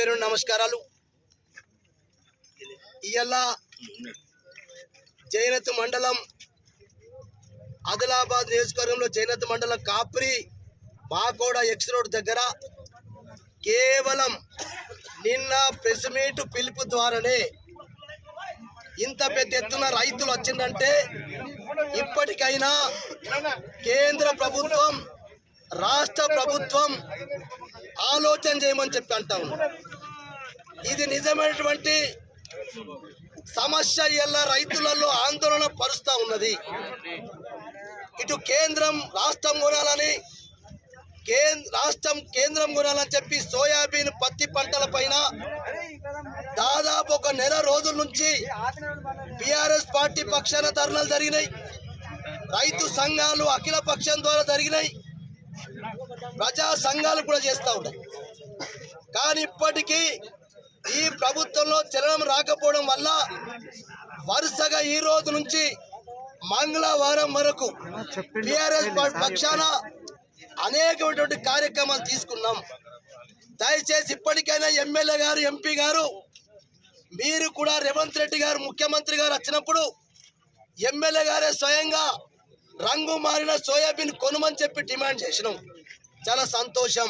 పేరు నమస్కారాలు. ఇయల్ల జైనత్ మండలం ఆదిలాబాద్ నియోజకవర్గంలో జైనత్ మండలం కాప్రి బాకోడ ఎక్స్ రోడ్ దగ్గర కేవలం నిన్న ప్రెస్ మీట్ పిలుపు ద్వారానే ఇంత పెద్ద ఎత్తున రైతులు వచ్చిందంటే ఇప్పటికైనా కేంద్ర ప్రభుత్వం రాష్ట్ర ప్రభుత్వం ఆలోచన చేయమని చెప్పి అంటా ఉన్నారు. ఇది నిజమైనటువంటి సమస్య. ఇలా రైతులలో ఆందోళన పరుస్తూ ఉన్నది. ఇటు కేంద్రం రాష్ట్రం కొనాలని కేంద్రం కొనాలని చెప్పి సోయాబీన్ పత్తి పంటల పైన దాదాపు ఒక నెల రోజుల నుంచి బీఆర్ఎస్ పార్టీ పక్షాన ధర్నాలు జరిగినాయి. రైతు సంఘాలు అఖిల పక్షం ద్వారా జరిగినాయి. ప్రజా సంఘాలు కూడా చేస్తూ ఉన్నాయి. కానీ ఇప్పటికీ ఈ ప్రభుత్వంలో చలనం రాకపోవడం వల్ల వరుసగా ఈ రోజు నుంచి మంగళవారం వరకు బీఆర్ఎస్ పక్షాన అనేకమైనటువంటి కార్యక్రమాలు తీసుకున్నాం. దయచేసి ఇప్పటికైనా ఎమ్మెల్యే గారు, ఎంపీ గారు, మీరు కూడా రేవంత్ రెడ్డి గారు ముఖ్యమంత్రి గారు వచ్చినప్పుడు ఎమ్మెల్యే గారే స్వయంగా రంగు మారిన సోయాబీన్ కొనుమని చెప్పి డిమాండ్ చేసినాం. చాలా సంతోషం.